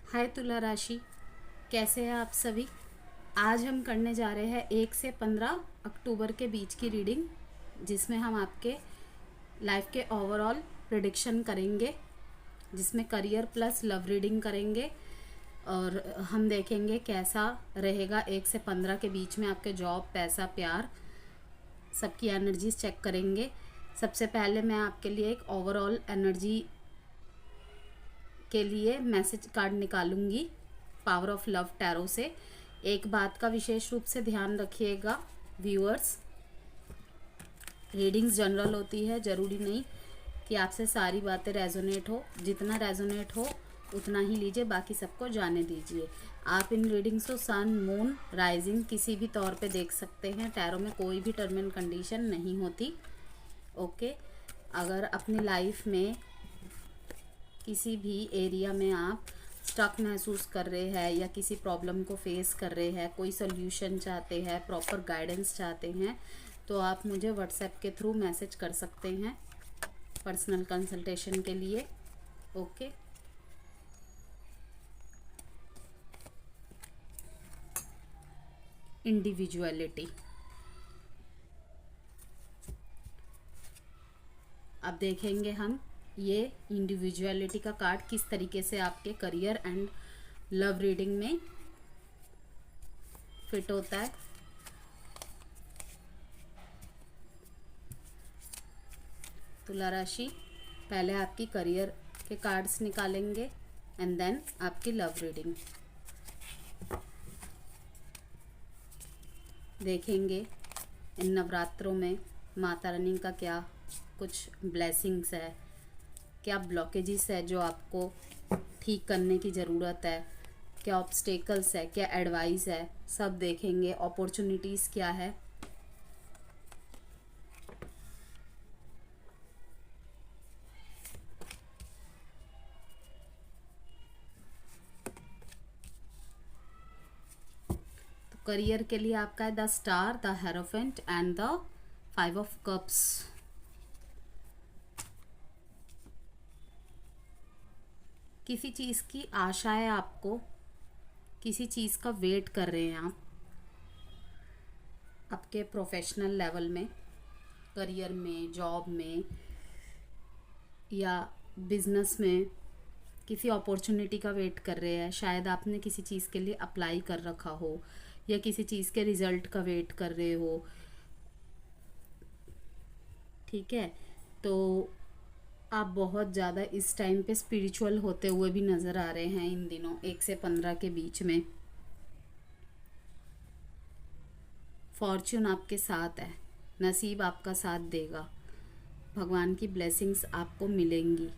हाय तुला राशि, कैसे हैं आप सभी। आज हम करने जा रहे हैं 1 से 15 अक्टूबर के बीच की रीडिंग, जिसमें हम आपके लाइफ के ओवरऑल प्रिडिक्शन करेंगे, जिसमें करियर प्लस लव रीडिंग करेंगे। और हम देखेंगे कैसा रहेगा 1 से 15 के बीच में आपके जॉब, पैसा, प्यार, सबकी एनर्जीज चेक करेंगे। सबसे पहले मैं आपके लिए एक ओवरऑल एनर्जी के लिए मैसेज कार्ड निकालूंगी पावर ऑफ लव टैरो से। एक बात का विशेष रूप से ध्यान रखिएगा व्यूअर्स, रीडिंग्स जनरल होती है, ज़रूरी नहीं कि आपसे सारी बातें रेजोनेट हो। जितना रेजोनेट हो उतना ही लीजिए, बाकी सबको जाने दीजिए। आप इन रीडिंग्स को सन, मून, राइजिंग किसी भी तौर पे देख सकते हैं। टैरो में कोई भी टर्म एंड कंडीशन नहीं होती। ओके, अगर अपनी लाइफ में किसी भी एरिया में आप स्टक महसूस कर रहे हैं या किसी प्रॉब्लम को फेस कर रहे हैं, कोई सोल्यूशन चाहते हैं, प्रॉपर गाइडेंस चाहते हैं, तो आप मुझे व्हाट्सएप के थ्रू मैसेज कर सकते हैं पर्सनल कंसल्टेशन के लिए। Okay, individuality. अब देखेंगे हम ये इंडिविजुअलिटी का कार्ड किस तरीके से आपके करियर एंड लव रीडिंग में फिट होता है। तुला राशि, पहले आपकी करियर के कार्ड्स निकालेंगे एंड देन आपकी लव रीडिंग देखेंगे। इन नवरात्रों में माता रानी का क्या कुछ ब्लेसिंग्स है, क्या ब्लॉकेजेस है जो आपको ठीक करने की ज़रूरत है, क्या ऑब्स्टेकल्स है, क्या एडवाइस है, सब देखेंगे। अपॉर्चुनिटीज़ क्या है। तो करियर के लिए आपका है the star, the hierophant and the 5 of cups. किसी चीज़ की आशा है आपको, किसी चीज़ का वेट कर रहे हैं आप आपके प्रोफेशनल लेवल में, करियर में, जॉब में या बिजनेस में किसी अपॉर्चुनिटी का वेट कर रहे हैं। शायद आपने किसी चीज़ के लिए अप्लाई कर रखा हो या किसी चीज़ के रिजल्ट का वेट कर रहे हो। ठीक है, तो आप बहुत ज़्यादा इस टाइम पे स्पिरिचुअल होते हुए भी नज़र आ रहे हैं इन दिनों 1 से 15 के बीच में। फॉर्च्यून आपके साथ है, नसीब आपका साथ देगा, भगवान की ब्लेसिंग्स आपको मिलेंगी।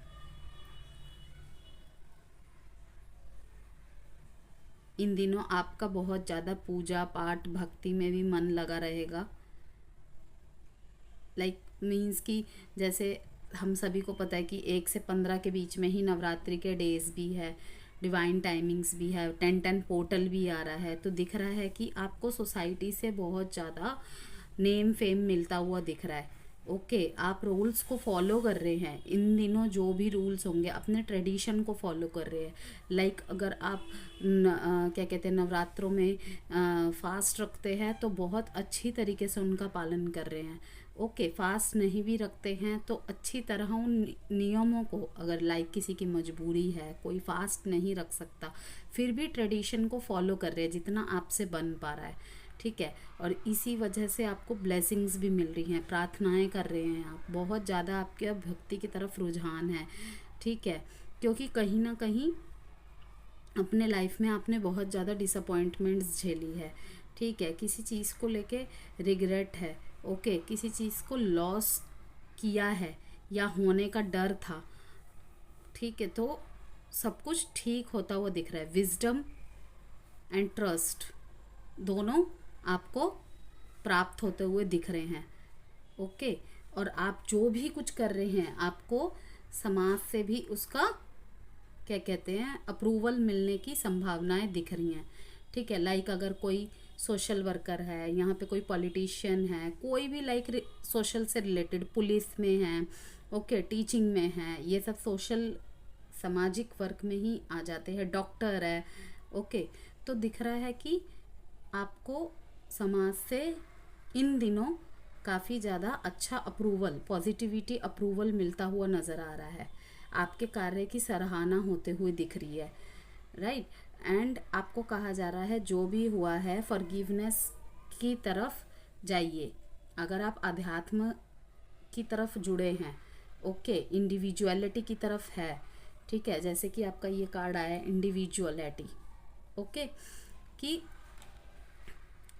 इन दिनों आपका बहुत ज़्यादा पूजा पाठ भक्ति में भी मन लगा रहेगा। मीन्स कि जैसे हम सभी को पता है कि 1 से 15 के बीच में ही नवरात्रि के डेज भी है, डिवाइन टाइमिंग्स भी है, 10-10 पोर्टल भी आ रहा है। तो दिख रहा है कि आपको सोसाइटी से बहुत ज़्यादा नेम फेम मिलता हुआ दिख रहा है। ओके, आप रूल्स को फॉलो कर रहे हैं इन दिनों, जो भी रूल्स होंगे अपने ट्रेडिशन को फॉलो कर रहे हैं। अगर आप क्या कहते हैं नवरात्रों में फास्ट रखते हैं तो बहुत अच्छी तरीके से उनका पालन कर रहे हैं। ओके, फास्ट नहीं भी रखते हैं तो अच्छी तरह उन नियमों को, अगर किसी की मजबूरी है, कोई फास्ट नहीं रख सकता, फिर भी ट्रेडिशन को फॉलो कर रहे हैं जितना आपसे बन पा रहा है। ठीक है, और इसी वजह से आपको ब्लेसिंग्स भी मिल रही हैं, प्रार्थनाएं कर रहे हैं आप, बहुत ज़्यादा आपके अब भक्ति की तरफ रुझान है। ठीक है, क्योंकि कहीं ना कहीं अपने लाइफ में आपने बहुत ज़्यादा डिसअपॉइंटमेंट्स झेली है। ठीक है, किसी चीज़ को लेके रिग्रेट है। ओके, किसी चीज़ को लॉस किया है या होने का डर था। ठीक है, तो सब कुछ ठीक होता हुआ दिख रहा है। विजडम एंड ट्रस्ट दोनों आपको प्राप्त होते हुए दिख रहे हैं। ओके, और आप जो भी कुछ कर रहे हैं आपको समाज से भी उसका क्या कहते हैं अप्रूवल मिलने की संभावनाएं दिख रही हैं। ठीक है, अगर कोई सोशल वर्कर है, यहाँ पे कोई पॉलिटिशियन है, कोई भी सोशल से रिलेटेड, पुलिस में है, ओके, टीचिंग में है, ये सब सोशल सामाजिक वर्ग में ही आ जाते हैं, डॉक्टर है। ओके, तो दिख रहा है कि आपको समाज से इन दिनों काफ़ी ज़्यादा अच्छा अप्रूवल, पॉजिटिविटी अप्रूवल मिलता हुआ नज़र आ रहा है। आपके कार्य की सराहना होते हुए दिख रही है, राइट। एंड आपको कहा जा रहा है जो भी हुआ है फॉरगिवनेस की तरफ जाइए। अगर आप अध्यात्म की तरफ जुड़े हैं, ओके, इंडिविजुअलिटी की तरफ है, ठीक है, जैसे कि आपका ये कार्ड आया है इंडिविजुअलिटी, ओके, कि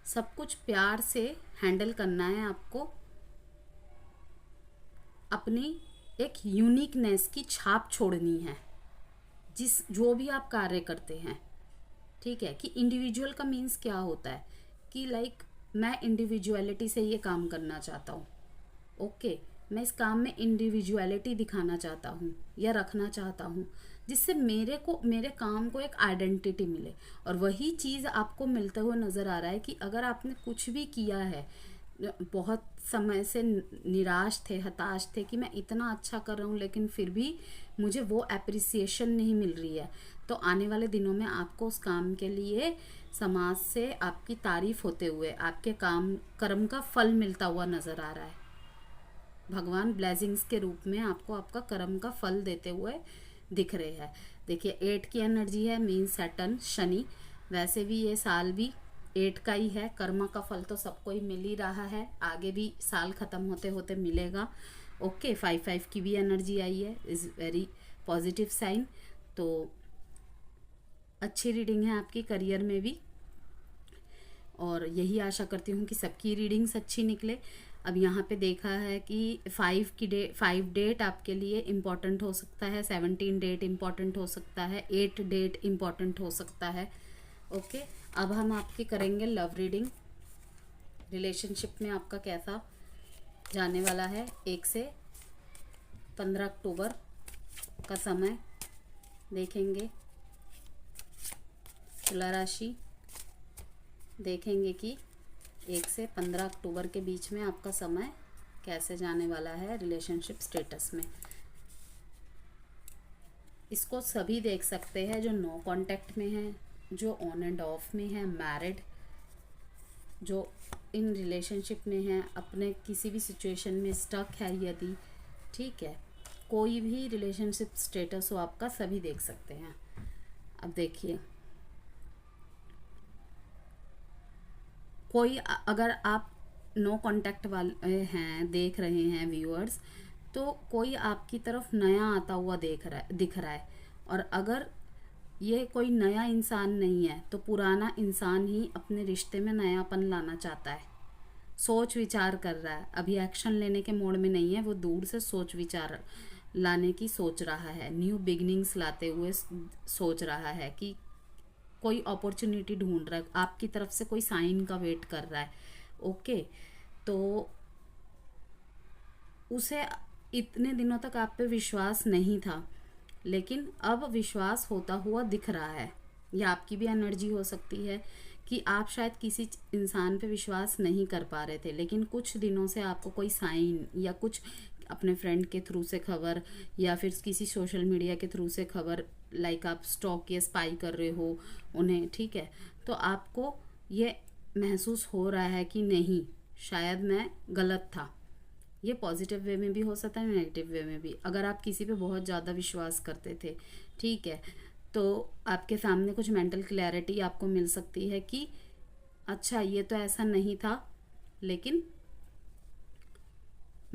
सब कुछ प्यार से हैंडल करना है आपको, अपनी एक यूनिकनेस की छाप छोड़नी है जो भी आप कार्य करते हैं, ठीक है। कि इंडिविजुअल का मीन्स क्या होता है कि लाइक मैं इंडिविजुअलिटी से ये काम करना चाहता हूँ, ओके, मैं इस काम में इंडिविजुअलिटी दिखाना चाहता हूँ या रखना चाहता हूँ, जिससे मेरे काम को एक आइडेंटिटी मिले। और वही चीज़ आपको मिलते हुए नज़र आ रहा है कि अगर आपने कुछ भी किया है, बहुत समय से निराश थे, हताश थे कि मैं इतना अच्छा कर रहा हूँ लेकिन फिर भी मुझे वो एप्रिसिएशन नहीं मिल रही है, तो आने वाले दिनों में आपको उस काम के लिए समाज से आपकी तारीफ होते हुए आपके कर्म का फल मिलता हुआ नज़र आ रहा है। भगवान ब्लेसिंग्स के रूप में आपको आपका कर्म का फल देते हुए दिख रहे हैं। देखिए 8 की एनर्जी है, मीन सैटर्न, शनि। वैसे भी ये साल भी 8 का ही है, कर्म का फल तो सबको ही मिल ही रहा है, आगे भी साल ख़त्म होते होते मिलेगा। ओके, 5 की भी एनर्जी आई है, इज़ वेरी पॉजिटिव साइन। तो अच्छी रीडिंग है आपकी करियर में भी, और यही आशा करती हूँ कि सबकी रीडिंग्स अच्छी निकले। अब यहाँ पे देखा है कि 5 डेट आपके लिए इम्पॉर्टेंट हो सकता है, 17 डेट इम्पॉर्टेंट हो सकता है, 8 डेट इम्पॉर्टेंट हो सकता है। ओके, अब हम आपकी करेंगे लव रीडिंग। रिलेशनशिप में आपका कैसा जाने वाला है 1 से 15 अक्टूबर का समय देखेंगे। तुला राशि देखेंगे कि 1 से 15 अक्टूबर के बीच में आपका समय कैसे जाने वाला है रिलेशनशिप स्टेटस में। इसको सभी देख सकते हैं जो नो कांटेक्ट में है, जो ऑन एंड ऑफ में है, मैरिड, जो इन रिलेशनशिप में है, अपने किसी भी सिचुएशन में स्टक है यदि, ठीक है, कोई भी रिलेशनशिप स्टेटस हो आपका, सभी देख सकते हैं। अब देखिए, कोई अगर आप नो कांटेक्ट वाले हैं, देख रहे हैं व्यूअर्स, तो कोई आपकी तरफ नया आता हुआ दिख रहा है। और अगर ये कोई नया इंसान नहीं है तो पुराना इंसान ही अपने रिश्ते में नयापन लाना चाहता है, सोच विचार कर रहा है, अभी एक्शन लेने के मोड में नहीं है, वो दूर से सोच विचार लाने की सोच रहा है, न्यू बिगिनिंग्स लाते हुए सोच रहा है कि कोई अपॉर्चुनिटी ढूंढ रहा है, आपकी तरफ से कोई साइन का वेट कर रहा है। ओके, तो उसे इतने दिनों तक आप पे विश्वास नहीं था, लेकिन अब विश्वास होता हुआ दिख रहा है। या आपकी भी एनर्जी हो सकती है कि आप शायद किसी इंसान पे विश्वास नहीं कर पा रहे थे, लेकिन कुछ दिनों से आपको कोई साइन या कुछ अपने फ्रेंड के थ्रू से खबर या फिर किसी सोशल मीडिया के थ्रू से खबर, लाइक आप स्टॉक या स्पाई कर रहे हो उन्हें, ठीक है, तो आपको ये महसूस हो रहा है कि नहीं, शायद मैं गलत था। ये पॉजिटिव वे में भी हो सकता है, नेगेटिव वे में भी। अगर आप किसी पे बहुत ज़्यादा विश्वास करते थे, ठीक है, तो आपके सामने कुछ मेंटल क्लैरिटी आपको मिल सकती है कि अच्छा ये तो ऐसा नहीं था, लेकिन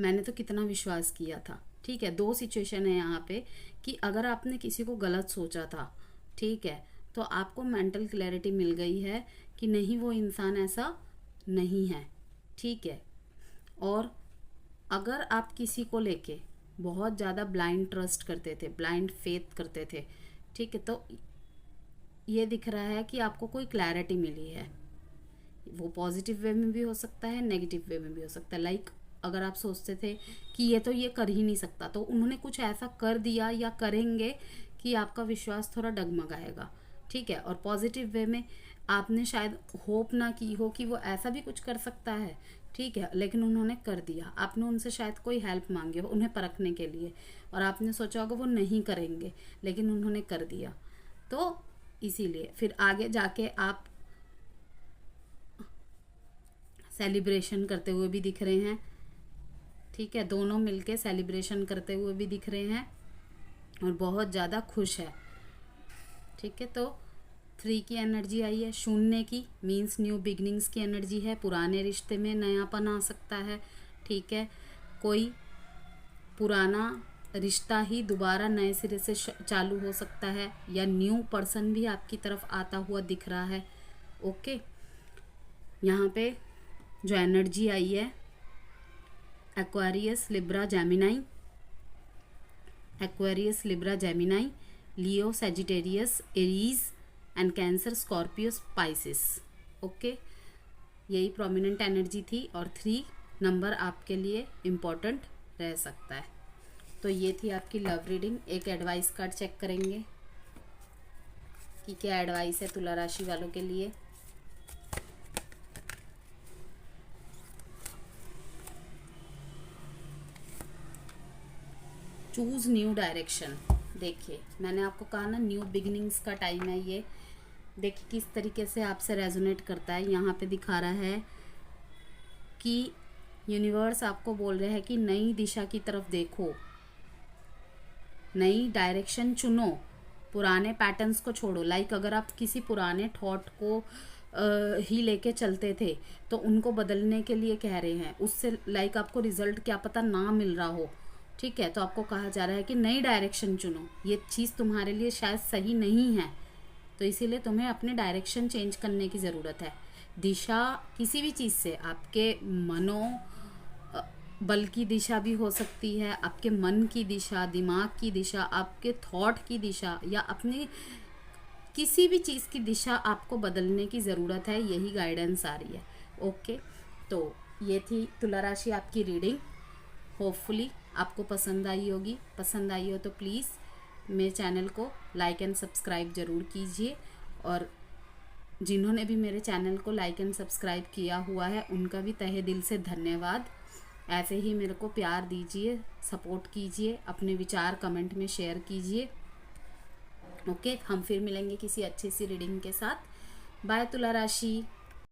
मैंने तो कितना विश्वास किया था, ठीक है। 2 सिचुएशन है यहाँ पे कि अगर आपने किसी को गलत सोचा था, ठीक है, तो आपको मेंटल क्लैरिटी मिल गई है कि नहीं, वो इंसान ऐसा नहीं है, ठीक है। और अगर आप किसी को लेके बहुत ज़्यादा ब्लाइंड ट्रस्ट करते थे, ब्लाइंड फेथ करते थे, ठीक है, तो ये दिख रहा है कि आपको कोई क्लैरिटी मिली है। वो पॉजिटिव वे में भी हो सकता है, नेगेटिव वे में भी हो सकता है। लाइक अगर आप सोचते थे कि ये तो ये कर ही नहीं सकता, तो उन्होंने कुछ ऐसा कर दिया या करेंगे कि आपका विश्वास थोड़ा डगमगाएगा, ठीक है। और पॉजिटिव वे में आपने शायद होप ना की हो कि वो ऐसा भी कुछ कर सकता है, ठीक है, लेकिन उन्होंने कर दिया। आपने उनसे शायद कोई हेल्प मांगी हो उन्हें परखने के लिए, और आपने सोचा होगा वो नहीं करेंगे, लेकिन उन्होंने कर दिया। तो इसीलिए फिर आगे जाके आप सेलिब्रेशन करते हुए भी दिख रहे हैं। ठीक है, दोनों मिलके सेलिब्रेशन करते हुए भी दिख रहे हैं और बहुत ज़्यादा खुश है। ठीक है, तो 3 की एनर्जी आई है, शून्य की मीन्स न्यू बिगनिंग्स की एनर्जी है। पुराने रिश्ते में नयापन आ सकता है। ठीक है, कोई पुराना रिश्ता ही दोबारा नए सिरे से चालू हो सकता है, या न्यू पर्सन भी आपकी तरफ आता हुआ दिख रहा है। ओके, यहाँ पे जो एनर्जी आई है Aquarius Libra Gemini, Aquarius Libra Gemini, Leo Sagittarius Aries and Cancer Scorpio Pisces. Okay, यही प्रोमिनेंट एनर्जी थी और 3 नंबर आपके लिए इम्पोर्टेंट रह सकता है। तो ये थी आपकी लव रीडिंग। एक एडवाइस कार्ड चेक करेंगे कि क्या एडवाइस है तुला राशि वालों के लिए। Choose new direction. देखिए, मैंने आपको कहा ना न्यू बिगिनिंग्स का टाइम है ये। देखिए किस तरीके से आपसे रेजोनेट करता है। यहाँ पे दिखा रहा है कि यूनिवर्स आपको बोल रहे हैं कि नई दिशा की तरफ देखो, नई डायरेक्शन चुनो, पुराने पैटर्न्स को छोड़ो। लाइक अगर आप किसी पुराने थॉट को ही लेके चलते थे तो उनको बदलने के लिए कह रहे हैं। उससे लाइक आपको रिजल्ट क्या पता ना मिल रहा हो। ठीक है, तो आपको कहा जा रहा है कि नई डायरेक्शन चुनो, ये चीज़ तुम्हारे लिए शायद सही नहीं है, तो इसीलिए तुम्हें अपने डायरेक्शन चेंज करने की ज़रूरत है। दिशा किसी भी चीज़ से, आपके बल की दिशा भी हो सकती है, आपके मन की दिशा, दिमाग की दिशा, आपके थॉट की दिशा, या अपनी किसी भी चीज़ की दिशा आपको बदलने की ज़रूरत है। यही गाइडेंस आ रही है। ओके, तो ये थी तुला राशि आपकी रीडिंग। होपफुली आपको पसंद आई होगी। पसंद आई हो तो प्लीज़ मेरे चैनल को लाइक एंड सब्सक्राइब ज़रूर कीजिए, और जिन्होंने भी मेरे चैनल को लाइक एंड सब्सक्राइब किया हुआ है उनका भी तहे दिल से धन्यवाद। ऐसे ही मेरे को प्यार दीजिए, सपोर्ट कीजिए, अपने विचार कमेंट में शेयर कीजिए। ओके, हम फिर मिलेंगे किसी अच्छी सी रीडिंग के साथ। बाय तुला राशि।